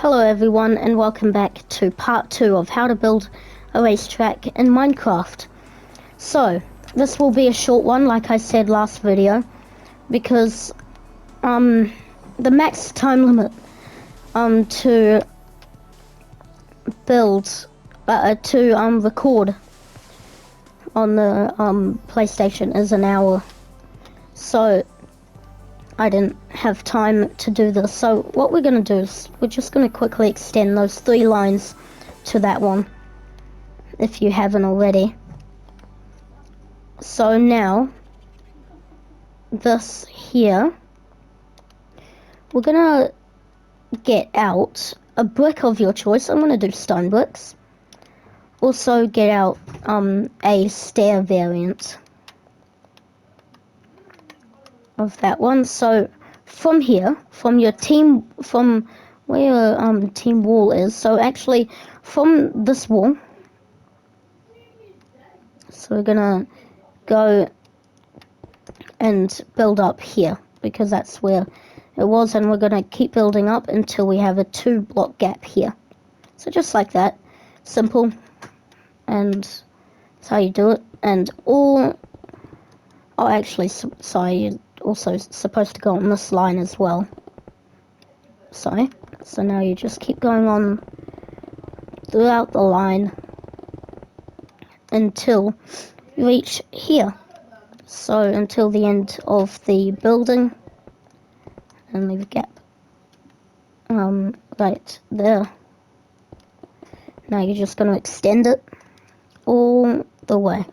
Hello everyone and welcome back to part 2 of how to build a racetrack in Minecraft. So, this will be a short one like I said last video because the max time limit to build to record on the PlayStation is an hour. So I didn't have time to do this, so what we're going to do is we're just going to quickly extend those 3 lines to that one if you haven't already. So now this here, we're going to get out a brick of your choice. I'm going to do stone bricks. Also get out a stair variant of that one. So from here, from your team, from where your team wall is, so actually from this wall, so we're gonna go and build up here because that's where it was, and we're gonna keep building up until we have a 2 block gap here. So just like that, simple, and that's how you do it. And all, oh actually, sorry, also supposed to go on this line as well. So now you just keep going on throughout the line until you reach here. So until the end of the building, and leave a gap right there. Now you're just going to extend it all the way.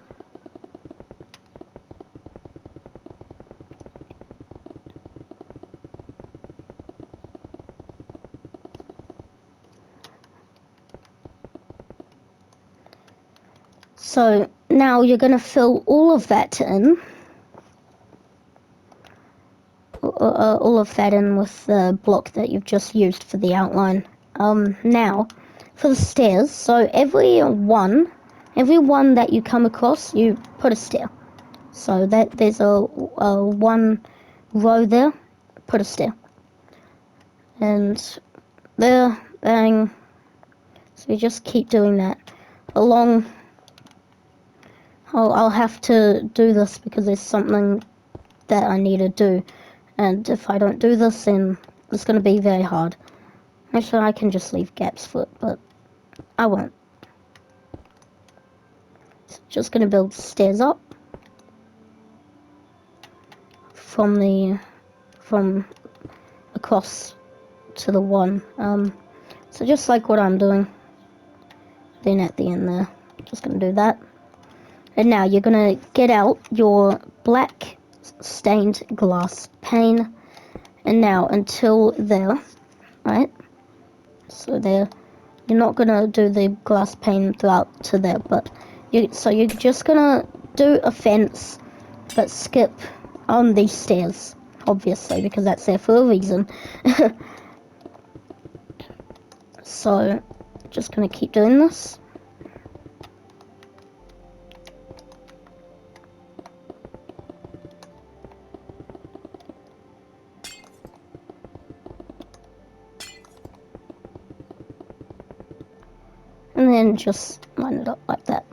So now you're going to fill all of that in. All of that in with the block that you've just used for the outline. Now, for the stairs, so every one that you come across, you put a stair. So that there's a one row there, put a stair. And there, bang. So you just keep doing that along. I'll have to do this because there's something that I need to do. And if I don't do this, then it's going to be very hard. Actually, I can just leave gaps for it, but I won't. So just going to build stairs up from across to the one. So just like what I'm doing. Then at the end there, just going to do that. And now you're going to get out your black stained glass pane, and now until there, right, so there, you're not going to do the glass pane throughout to there, but you're just going to do a fence but skip on these stairs, obviously, because that's there for a reason. So just going to keep doing this. And then just line it up like that.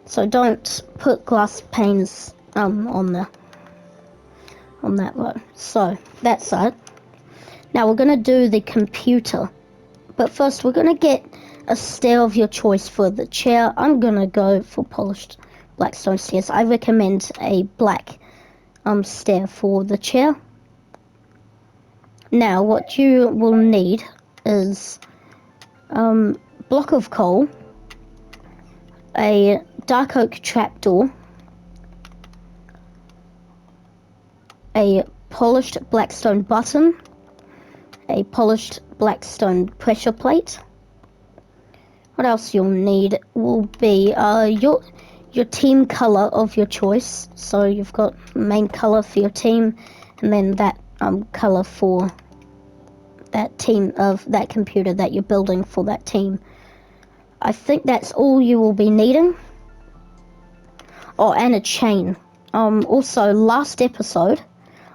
So don't put glass panes on that row. So that's it. Now we're gonna do the computer, but first we're gonna get a stair of your choice for the chair. I'm gonna go for polished black stone stairs. I recommend a black stair for the chair. Now what you will need is block of coal, a dark oak trapdoor, a polished black stone button, a polished black stone pressure plate. What else you'll need will be your team color of your choice. So you've got main color for your team, and then that color for that team of that computer that you're building for that team. I think that's all you will be needing. Oh, and a chain. Also, last episode,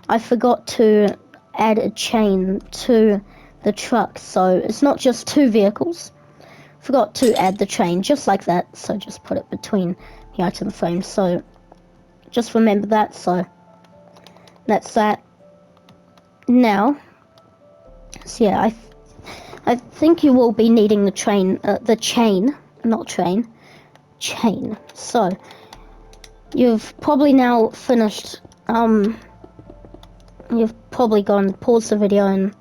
I forgot to add a chain to the truck, so it's not just 2 vehicles. Forgot to add the train, just like that, so just put it between the item frames, so just remember that. So that's that. Now, so yeah, I think you will be needing the chain, chain. So you've probably now finished, you've probably gone pause the video and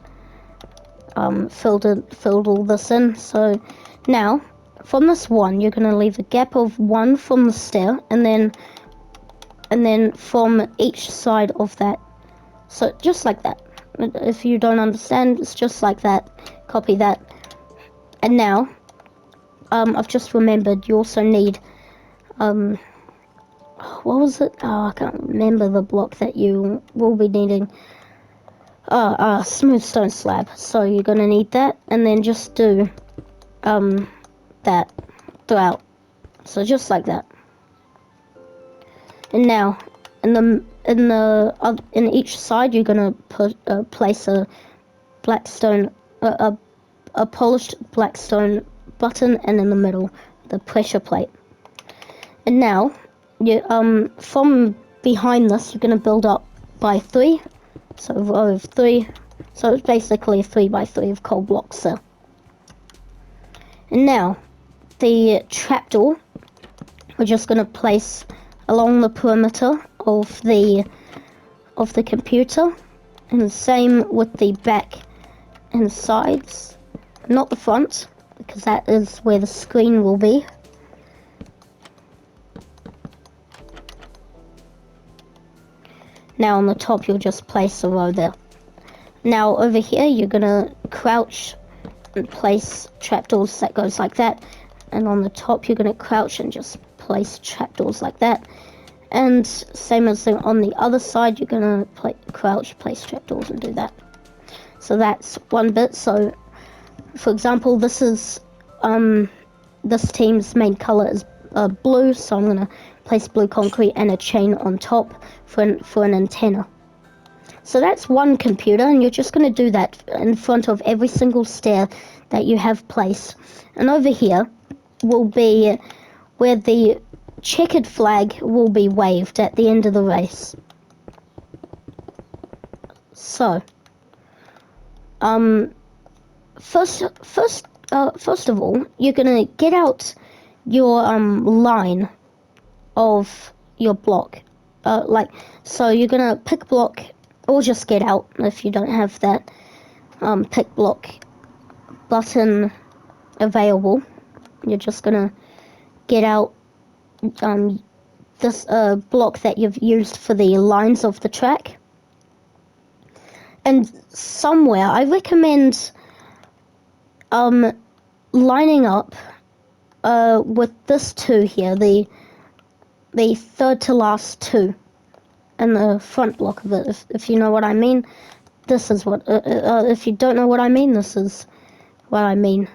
filled all this in. So now from this one, you're going to leave a gap of 1 from the stair, and then from each side of that. So just like that. If you don't understand, it's just like that. Copy that. And now, I've just remembered you also need, what was it? Oh, I can't remember the block that you will be needing. Smooth stone slab. So you're gonna need that, and then just do, that throughout. So just like that. And now, in each side, you're gonna place a blackstone, a polished blackstone button, and in the middle, the pressure plate. And now, you from behind this, you're gonna build up by 3, so a row of 3. So it's basically a 3 by 3 of coal blocks there. And now, the trapdoor, we're just gonna place along the perimeter of the computer, and the same with the back and sides, not the front, because that is where the screen will be. Now on the top, you'll just place a row there. Now over here, you're gonna crouch and place trapdoors that goes like that, and on the top, you're gonna crouch and just place trapdoors like that. And same as on the other side, you're gonna crouch, place trapdoors, and do that. So that's one bit. So, for example, this is this team's main color is blue, so I'm gonna place blue concrete and a chain on top for an antenna. So that's one computer, and you're just gonna do that in front of every single stair that you have placed. And over here will be where the checkered flag will be waved at the end of the race. So, first of all, you're gonna get out your line of your block. So you're gonna pick block, or just get out if you don't have that pick block button available. You're just gonna get out this block that you've used for the lines of the track, and somewhere I recommend lining up with this 2 here, the third to last 2 and the front block of it, if you know what I mean. This is what if you don't know what I mean, this is what I mean.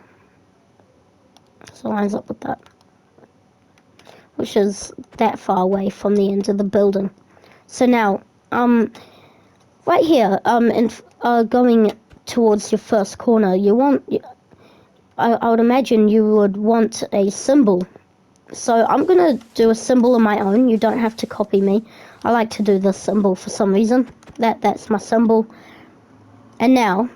So lines up with that, which is that far away from the end of the building. So now, right here, going towards your first corner, you want, I would imagine you would want a symbol. So I'm gonna do a symbol of my own. You don't have to copy me. I like to do this symbol for some reason. That's my symbol. And now,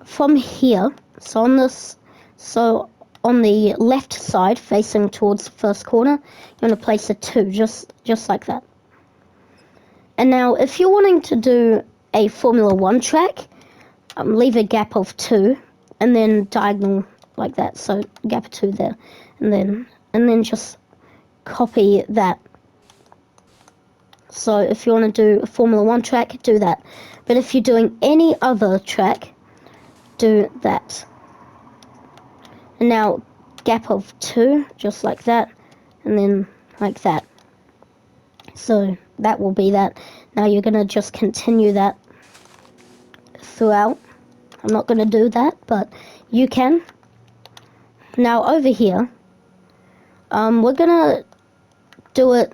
from here, so on the left side, facing towards the first corner, you're going to place a 2, just like that. And now, if you're wanting to do a Formula 1 track, leave a gap of 2, and then diagonal like that, so gap of 2 there, and then just copy that. So if you want to do a Formula 1 track, do that. But if you're doing any other track, do that. And now, gap of 2, just like that, and then like that. So that will be that. Now you're going to just continue that throughout. I'm not going to do that, but you can. Now over here, we're going to do it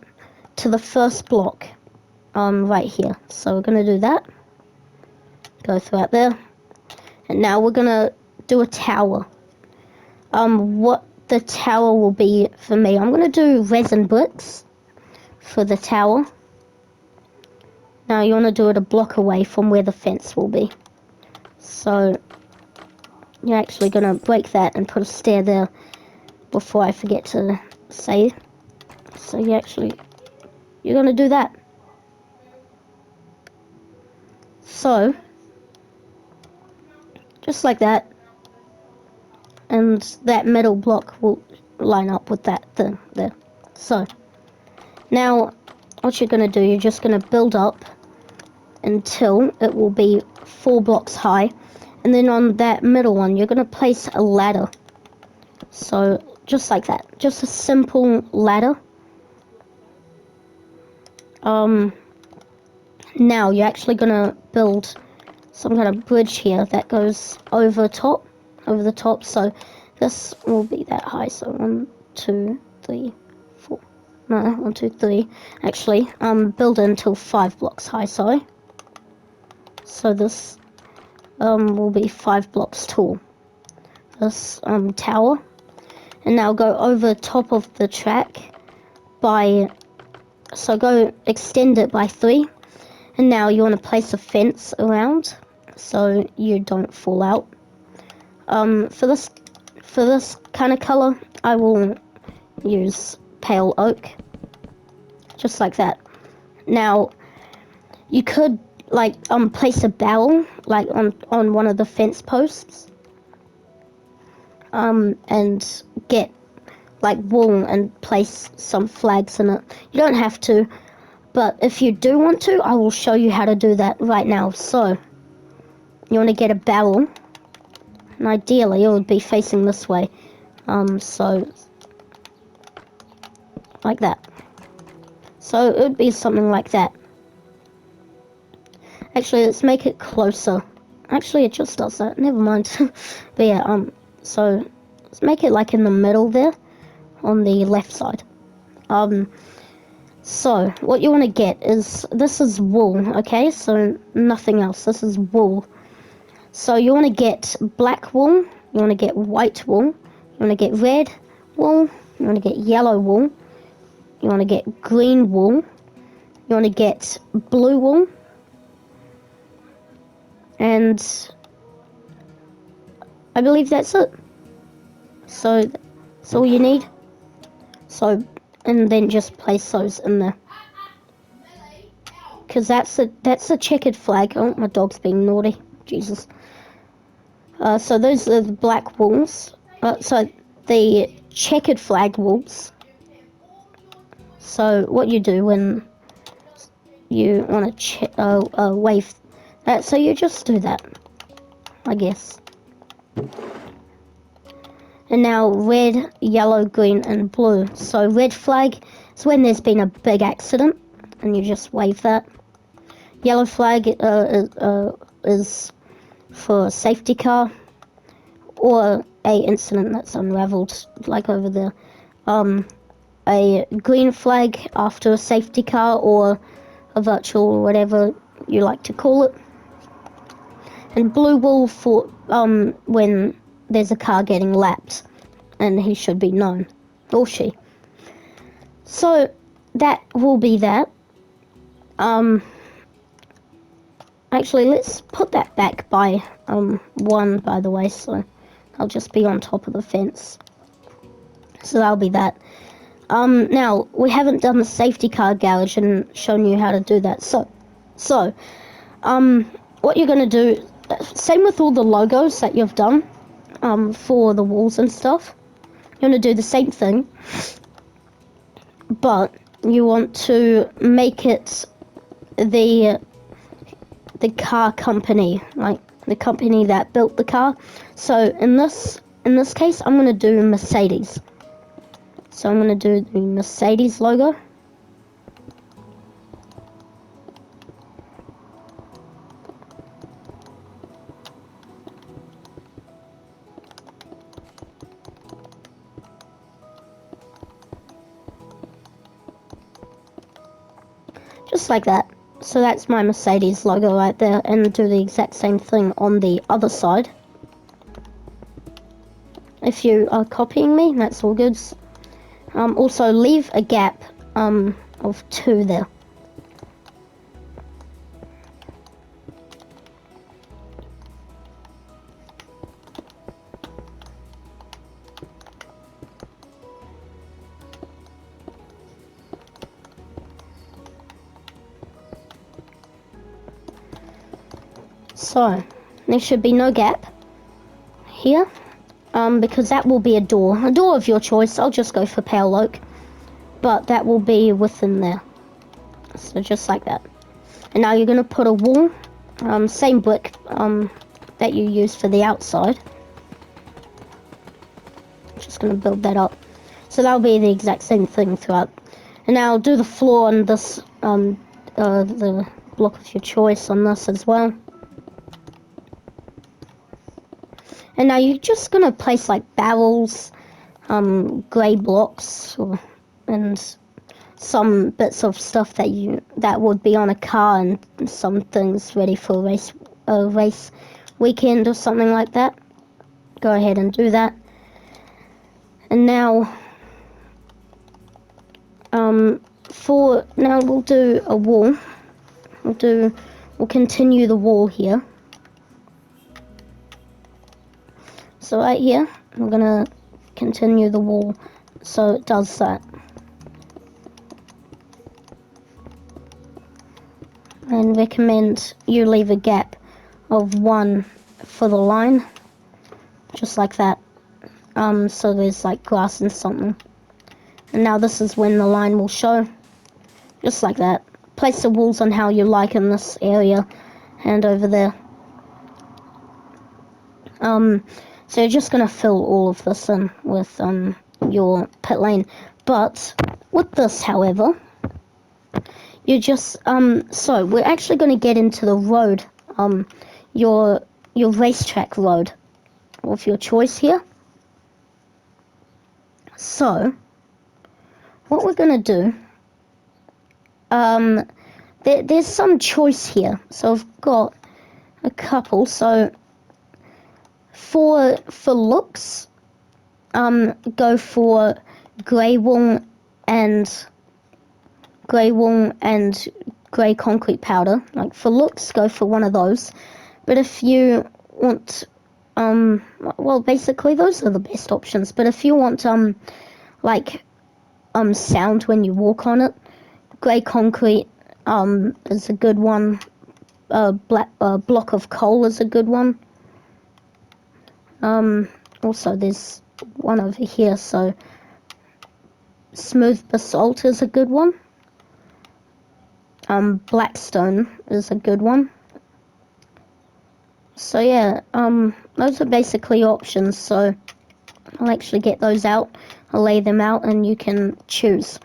to the first block, right here. So we're going to do that. Go throughout there. And now we're gonna do a tower. What the tower will be for me, I'm gonna do resin bricks for the tower. Now you want to do it a block away from where the fence will be. So you're actually going to break that and put a stair there before I forget to say. So you're going to do that. So just like that, and that metal block will line up with that thing there. So now what you're going to do, you're just going to build up until it will be 4 blocks high, and then on that middle one you're going to place a ladder. So just like that, just a simple ladder. Now you're actually going to build some kind of bridge here that goes over the top. So this will be that high. So 1, 2, 3, 4. No, 1, 2, 3. Actually, build it until 5 blocks high. Sorry. So this will be 5 blocks tall. This tower, and now go over top of the track by. So go extend it by 3. And now you want to place a fence around so you don't fall out. For this kind of color, I will use pale oak, just like that. Now you could place a barrel on one of the fence posts, and get wool and place some flags in it. You don't have to. But if you do want to, I will show you how to do that right now. So, you want to get a barrel, and ideally it would be facing this way. So, like that. So, it would be something like that. Actually, let's make it closer. Actually, it just does that. Never mind. But yeah, so, let's make it in the middle there, on the left side. So, what you want to get is, this is wool, okay? So, nothing else. This is wool. So, you want to get black wool, you want to get white wool, you want to get red wool, you want to get yellow wool, you want to get green wool, you want to get blue wool, and I believe that's it. So, that's all you need. So, and then just place those in there. Because that's a checkered flag. Oh, my dog's being naughty. Jesus. So those are the black wools. So the checkered flag wools. So what you do when you want to wave that, so you just do that, I guess. And now red, yellow, green, and blue. So red flag is when there's been a big accident, and you just wave that. Yellow flag is for a safety car, or a incident that's unraveled, like over there. A green flag after a safety car, or a virtual, or whatever you like to call it. And blue wool for when there's a car getting lapped, and he should be known, or she. So that will be that. Actually, let's put that back by 1, by the way, so I'll just be on top of the fence. So that'll be that. Now, we haven't done the safety car garage and shown you how to do that. So, what you're going to do, same with all the logos that you've done for the walls and stuff. You're going to do the same thing, but you want to make it the car company, like the company that built the car. So in this case, I'm going to do Mercedes. So I'm going to do the Mercedes logo. Just like that. So that's my Mercedes logo right there, and do the exact same thing on the other side. If you are copying me, that's all good. Also leave a gap of 2 there. So there should be no gap here, because that will be a door of your choice. I'll just go for pale oak, but that will be within there. So just like that. And now you're going to put a wall, same brick that you used for the outside. Just going to build that up. So that'll be the exact same thing throughout. And now do the floor on this, the block of your choice on this as well. And now you're just going to place like barrels, grey blocks, and some bits of stuff that would be on a car, and some things ready for a race weekend or something like that. Go ahead and do that. And now, now we'll do a wall. We'll continue the wall here. So right here, we're gonna continue the wall so it does that. And recommend you leave a gap of 1 for the line, just like that. So there's like grass and something. And now this is when the line will show, just like that. Place the walls on how you like in this area and over there. So you're just gonna fill all of this in with your pit lane. But with this, however, you just so we're actually gonna get into the road, your racetrack road of your choice here. So what we're gonna do, there's some choice here. So I've got a couple. So for looks, go for grey wool and grey concrete powder. Like for looks, go for one of those. But if you want, well, basically those are the best options. But if you want, sound when you walk on it, grey concrete is a good one. Block of coal is a good one. Also there's one over here, so smooth basalt is a good one. Blackstone is a good one. So yeah, those are basically options. So I'll actually get those out, I'll lay them out, and you can choose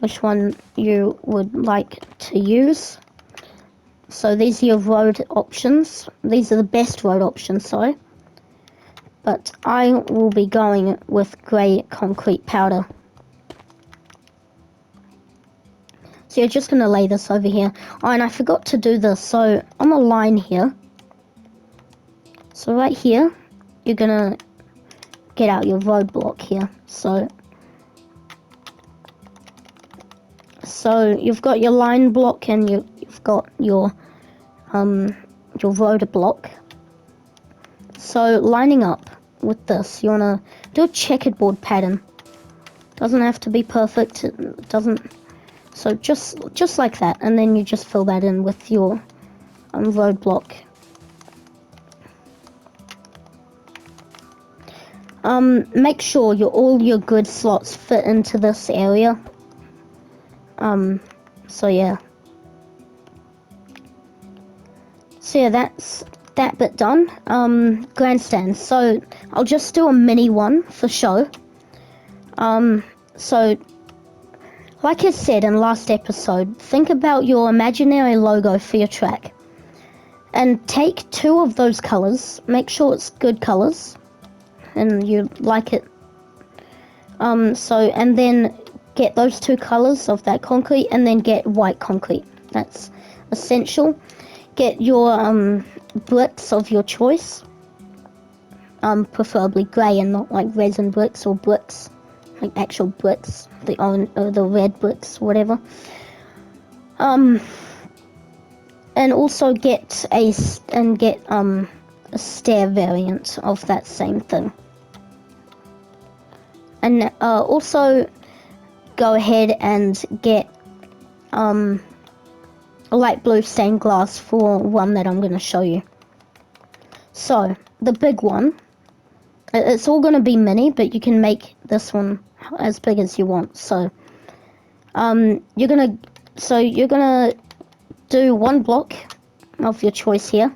which one you would like to use. So these are your road options. These are the best road options, sorry. But I will be going with grey concrete powder. So you're just going to lay this over here. Oh, and I forgot to do this. So on the line here, so right here, you're going to get out your roadblock here. So you've got your line block, and you've got your road block. So lining up with this, you want to do a checkerboard pattern. Doesn't have to be perfect. It doesn't. So just like that, and then you just fill that in with your road block. Make sure all your grid slots fit into this area. So yeah. So yeah, that's that bit done. Grandstand. So I'll just do a mini one for show. So like I said in last episode, think about your imaginary logo for your track. And take 2 of those colours. Make sure it's good colours and you like it. And then get those 2 colours of that concrete, and then get white concrete. That's essential. Get your bricks of your choice, preferably grey and not like resin bricks or bricks, like actual bricks, the red bricks, whatever. And also get a stair variant of that same thing. And also go ahead and get a light blue stained glass for one that I'm going to show you. So the big one, it's all going to be mini, but you can make this one as big as you want. So you're gonna do one block of your choice here,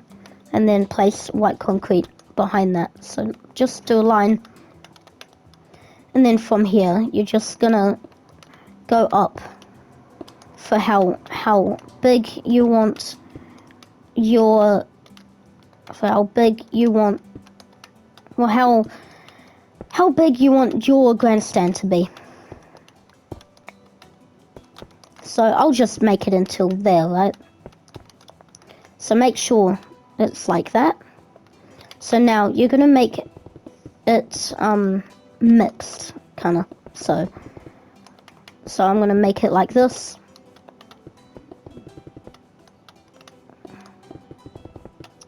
and then place white concrete behind that. So just do a line, and then from here you're just gonna go up for how big you want your how big you want your grandstand to be. So I'll just make it until there, right? So make sure it's like that. So now you're gonna make it mixed, kinda. So I'm gonna make it like this.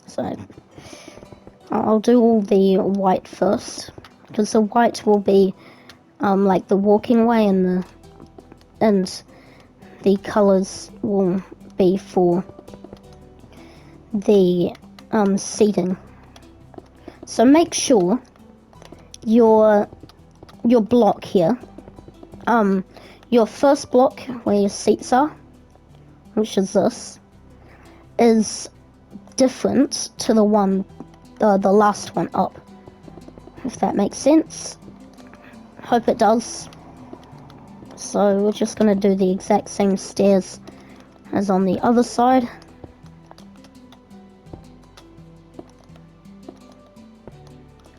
So I'll do all the white first, because the white will be like the walking way, and the colors will be for the seating. So make sure your block here, your first block where your seats are, which is this, is different to the one, the last one up, if that makes sense. Hope it does. So we're just going to do the exact same stairs as on the other side.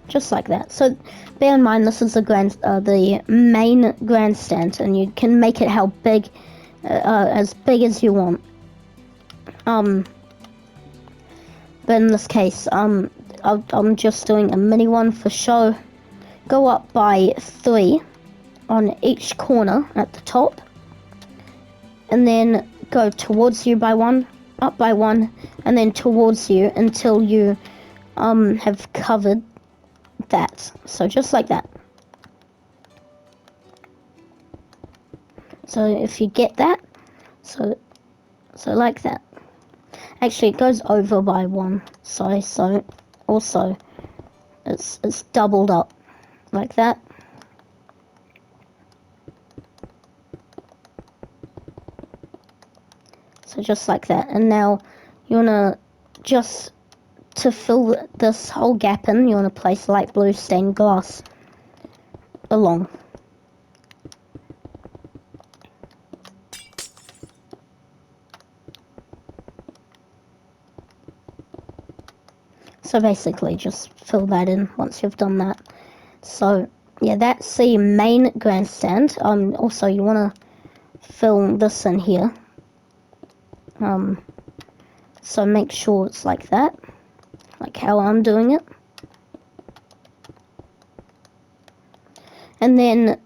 Just like that. So bear in mind, this is the main grandstand, and you can make it how big, as big as you want. But in this case, I'm just doing a mini one for show. Go up by 3 on each corner at the top, and then go towards you by 1, up by 1, and then towards you until you have covered that. So just like that. So if you get that, so like that. Actually, it goes over by 1, sorry, so also it's doubled up like that. So just like that. And now you wanna, just to fill this whole gap in, you wanna place light blue stained glass along. So basically just fill that in once you've done that. So yeah, that's the main grandstand. Also you want to fill this in here. So make sure it's like that, like how I'm doing it. And then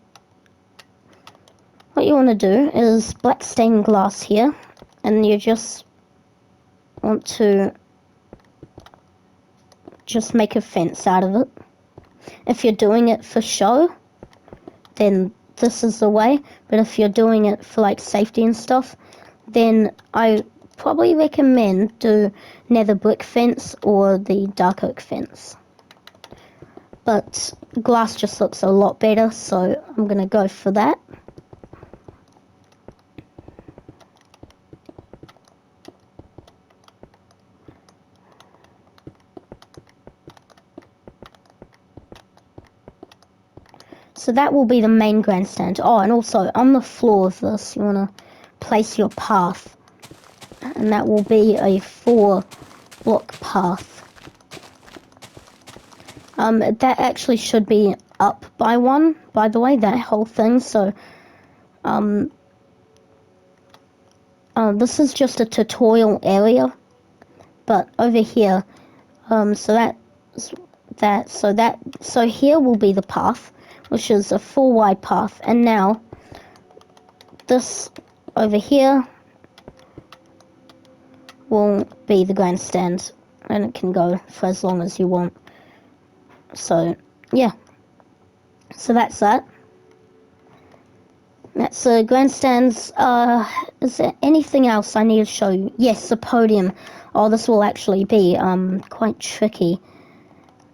what you want to do is black stained glass here, and you just want to just make a fence out of it. If you're doing it for show, then this is the way, but if you're doing it for like safety and stuff, then I probably recommend do nether brick fence or the dark oak fence. But glass just looks a lot better, so I'm gonna go for that. So that will be the main grandstand. Oh, and also on the floor of this, you want to place your path. And that will be a 4-block path. That actually should be up by 1, by the way, that whole thing. So, this is just a tutorial area, but over here, so here will be the path, which is a 4 wide path, and now this over here will be the grandstand, and it can go for as long as you want. So yeah, so that's that. That's the grandstands. Is there anything else I need to show you? Yes, the podium. Oh, this will actually be quite tricky.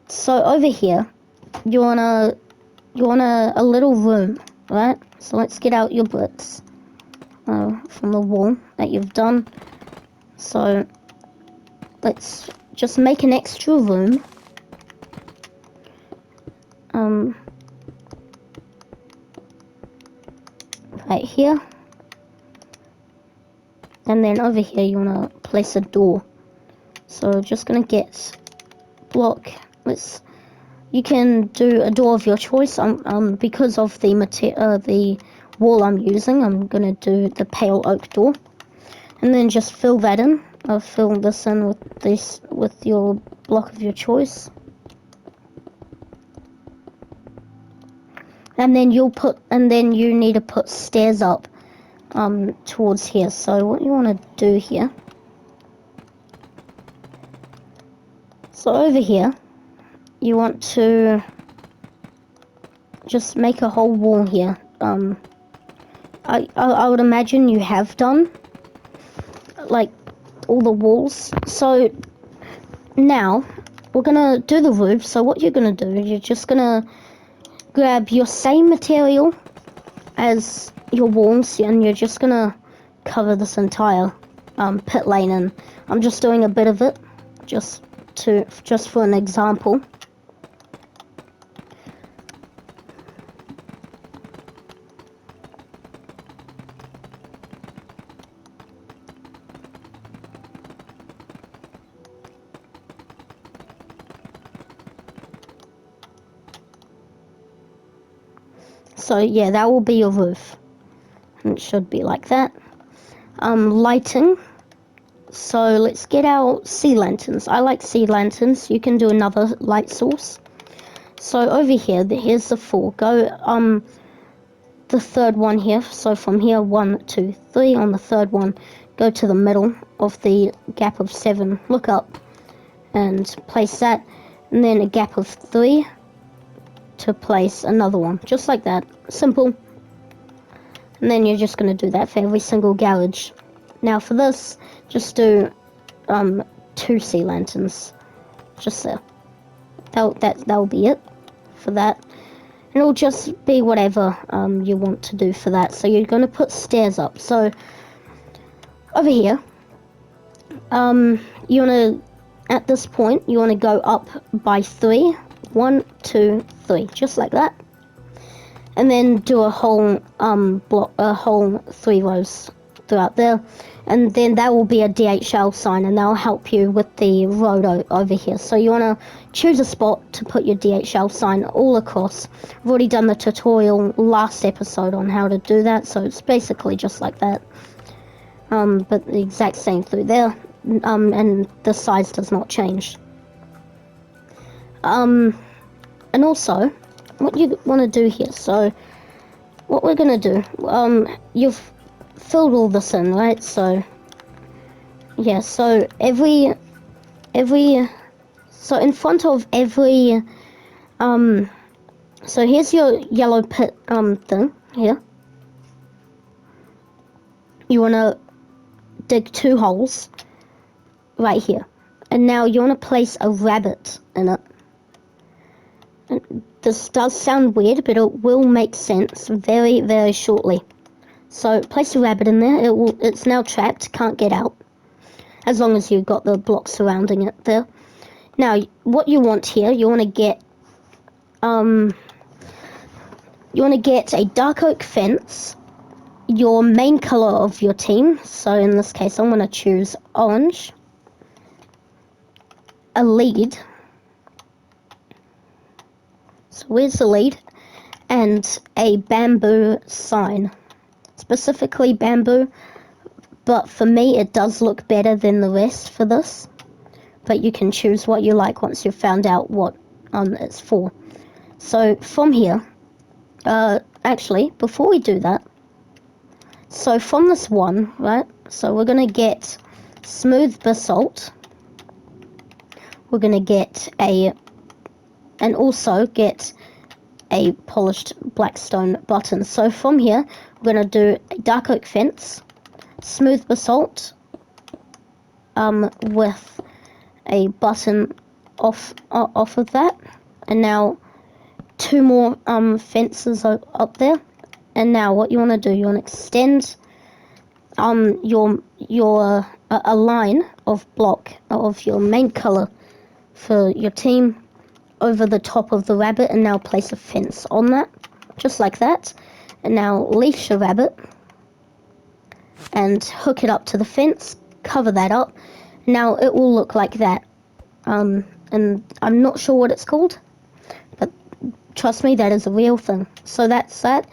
So over here, you want a little room, right? So let's get out your bricks from the wall that you've done. So let's just make an extra room. Right here, and then over here you want to place a door. So just gonna get block. You can do a door of your choice. Because of the wall I'm using, I'm gonna do the pale oak door, and then just fill that in. I'll fill this in with your block of your choice. And then you need to put stairs up towards here. So what you want to do here, so over here you want to just make a whole wall here. I would imagine you have done like all the walls. So now we're gonna do the roof. So what you're gonna do, you're just gonna grab your same material as your walls, and you're just gonna cover this entire pit lane in. I'm just doing a bit of it just for an example. So yeah, that will be your roof. And it should be like that. Lighting. So let's get our sea lanterns. I like sea lanterns. You can do another light source. So over here, here's the 4. Go the third one here. So from here, 1, 2, 3. On the third one, go to the middle of the gap of 7. Look up and place that, and then a gap of 3 to place another one, just like that. Simple. And then you're just going to do that for every single garage. Now for this, just do 2 sea lanterns, just there. That'll be it for that. And it'll just be whatever you want to do for that. So you're going to put stairs up. So over here, you want to, at this point, you want to go up by 3. 1, 2, 3, just like that. And then do a whole whole 3 rows throughout there, and then that will be a DHL sign, and that'll help you with the road over here. So you want to choose a spot to put your DHL sign all across. I've already done the tutorial last episode on how to do that, so it's basically just like that, but the exact same through there, and the size does not change. And also, what you want to do here, so what we're going to do, you've filled all this in, right? So yeah, so so in front of every so here's your yellow pit thing here. You want to dig 2 holes right here, and now you want to place a rabbit in it. This does sound weird, but it will make sense very, very shortly. So place a rabbit in there. It's now trapped, can't get out, as long as you've got the blocks surrounding it there. Now, what you want here, you want to get a dark oak fence, your main color of your team. So in this case, I'm going to choose orange, a lead. So where's the lead? And a bamboo sign. Specifically bamboo, but for me it does look better than the rest for this. But you can choose what you like once you've found out what it's for. So from here, actually, before we do that, so from this one, right, so we're going to get smooth basalt, we're going to get and also get a polished blackstone button. So from here, we're going to do a dark oak fence, smooth basalt, with a button off of that, and now 2 more fences up there. And now what you want to do, you want to extend your a line of block of your main color for your team over the top of the rabbit, and now place a fence on that, just like that. And now leash your rabbit and hook it up to the fence, cover that up. Now it will look like that. And I'm not sure what it's called, but trust me, that is a real thing. So that's that.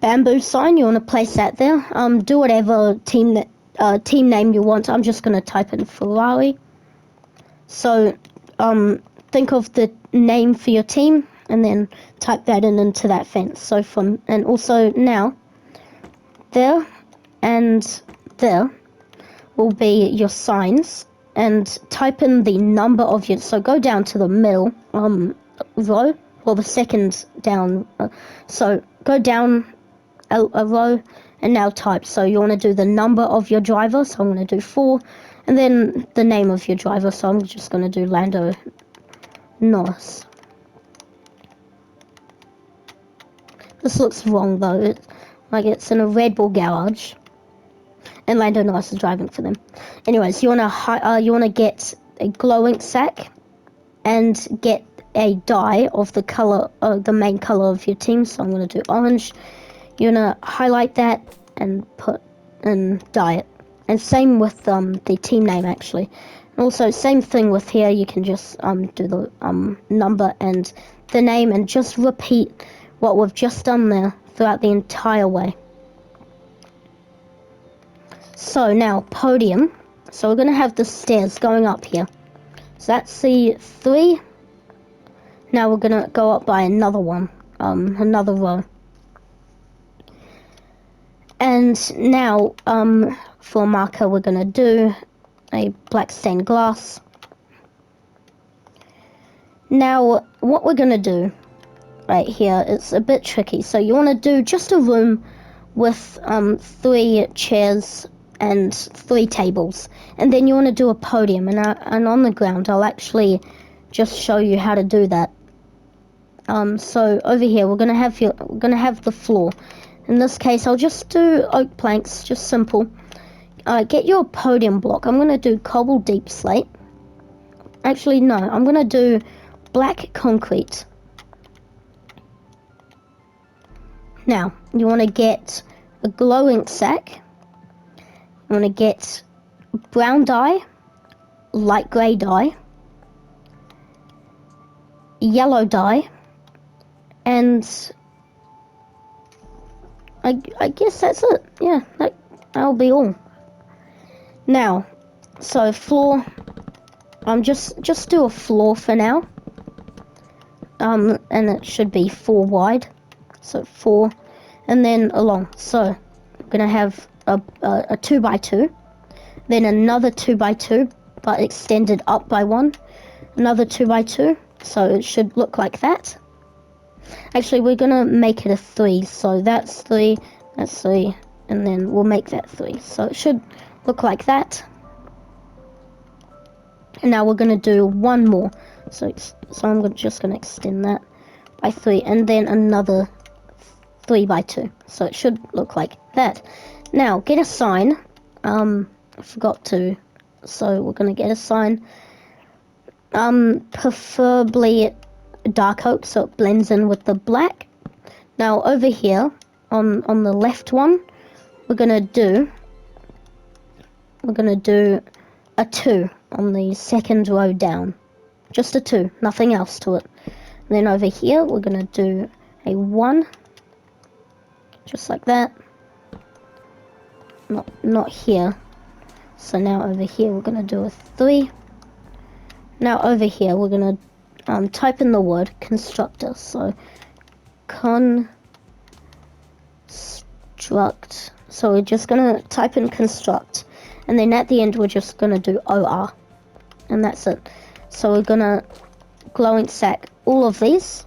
Bamboo sign, you want to place that there. Do whatever team name you want. I'm just going to type in Ferrari. So think of the name for your team and then type that into that fence. So and also now there and there will be your signs, and type in the number of your, so go down to the middle row, or the second down, so go down a row and now type. So you want to do the number of your driver, so I'm going to do 4, and then the name of your driver, so I'm just going to do Lando Norris. This looks wrong though, it's in a Red Bull garage and Lando Norris is driving for them. Anyways, you want to get a glow ink sack and get a dye of the color, the main color of your team. So I'm going to do orange. You're going to highlight that and dye it. And same with the team name, actually. And also, same thing with here. You can just do the number and the name, and just repeat what we've just done there throughout the entire way. So now, podium. So we're going to have the stairs going up here. So that's the 3. Now we're going to go up by another one, another row. And now, for a marker, we're going to do a black stained glass. Now, what we're going to do right here, it's a bit tricky. So you want to do just a room with 3 chairs and 3 tables, and then you want to do a podium, and on the ground I'll actually just show you how to do that. So over here we're gonna have the floor. In this case I'll just do oak planks, just simple. Get your podium block. I'm gonna do cobble deep slate. Actually no, I'm gonna do black concrete. Now you want to get a glow ink sack. You want to get brown dye, light grey dye, yellow dye, and I guess that's it. Yeah, that'll be all. Now, so floor, just do a floor for now. And it should be 4 wide, so 4, and then along. So we're gonna have a 2x2, then another 2x2, but extended up by 1, another 2x2, so it should look like that. Actually, we're gonna make it a 3, so that's 3, and then we'll make that 3, so it should look like that. And now we're gonna do 1 more, so I'm just gonna extend that by 3, and then another 3x2, so it should look like that. Now, get a sign. I forgot to, so we're going to get a sign. Preferably dark oak, so it blends in with the black. Now, over here, on the left one, we're going to do a 2 on the second row down. Just a 2, nothing else to it. And then over here, we're going to do a 1, just like that. not here. So now over here we're gonna do a 3. Now over here we're gonna type in the word constructor. So construct. So we're just gonna type in construct, and then at the end we're just gonna do OR, and that's it. So we're gonna glowing sack all of these.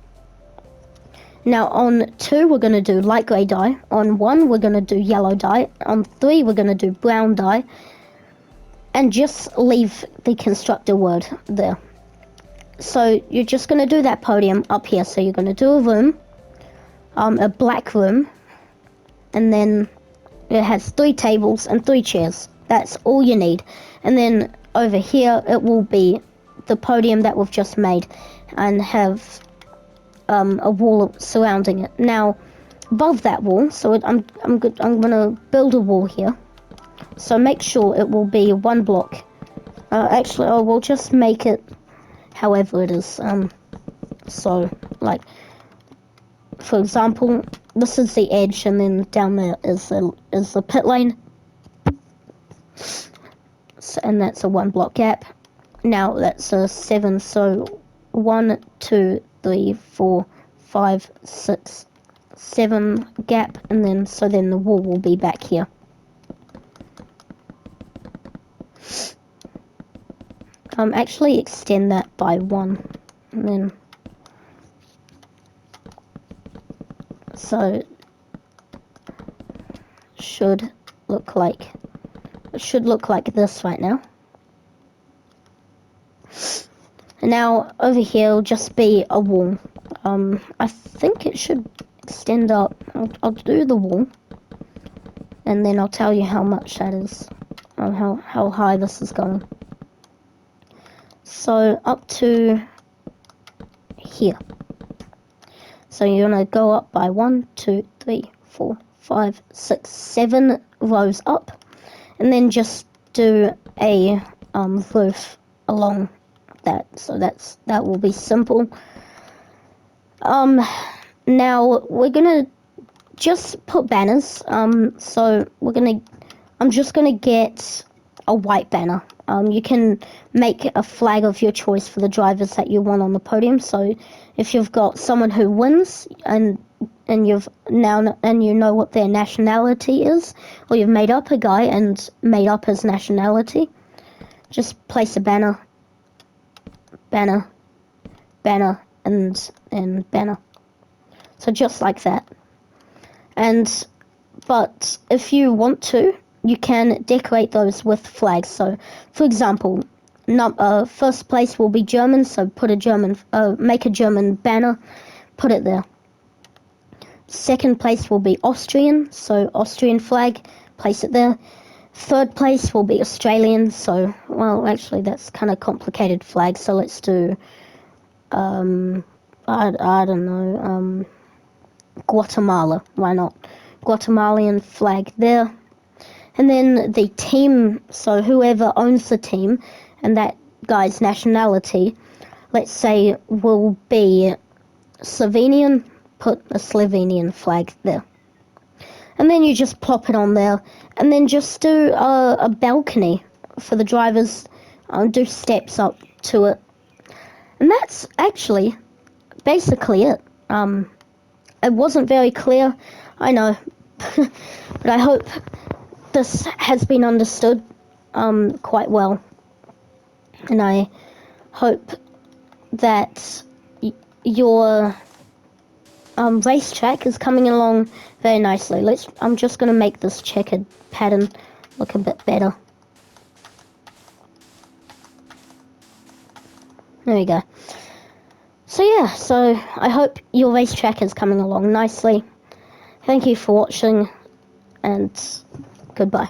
Now on 2 we're gonna do light grey dye. On 1 we're gonna do yellow dye. On 3 we're gonna do brown dye, and just leave the constructor word there. So you're just gonna do that podium up here. So you're gonna do a room, a black room, and then it has 3 tables and 3 chairs. That's all you need. And then over here it will be the podium that we've just made, and have a wall surrounding it. Now above that wall, so I'm gonna build a wall here. So make sure it will be 1 block. Actually, we'll just make it however it is. So like, for example, this is the edge, and then down there is the pit lane. So, and that's a 1 block gap. Now that's a 7. So 1, 2, 3, 4, 5, 6, 7 gap, and then the wall will be back here. Actually extend that by 1, and then so it should look like this right now. And now over here will just be a wall. I think it should extend up. I'll do the wall, and then I'll tell you how much that is, how high this is going. So up to here. So you're gonna go up by 1, 2, 3, 4, 5, 6, 7 rows up, and then just do a roof along that. So that will be simple. Now we're gonna just put banners. So I'm just gonna get a white banner. You can make a flag of your choice for the drivers that you want on the podium. So if you've got someone who wins, and you know what their nationality is, or you've made up a guy and made up his nationality, just place a banner, and banner. So just like that. But if you want to, you can decorate those with flags. So, for example, first place will be German, so make a German banner, put it there. Second place will be Austrian, so Austrian flag, place it there. Third place will be Australian, so, well, actually that's kind of complicated flag, so let's do, I don't know, Guatemala, why not? Guatemalan flag there. And then the team, so whoever owns the team and that guy's nationality, let's say will be Slovenian, put a Slovenian flag there. And then you just plop it on there, and then just do a balcony for the drivers, do steps up to it. And that's actually basically it. It wasn't very clear, I know, but I hope this has been understood quite well, and I hope that your racetrack is coming along very nicely. I'm just going to make this checkered pattern look a bit better. There we go. So yeah, so I hope your racetrack is coming along nicely. Thank you for watching, and goodbye.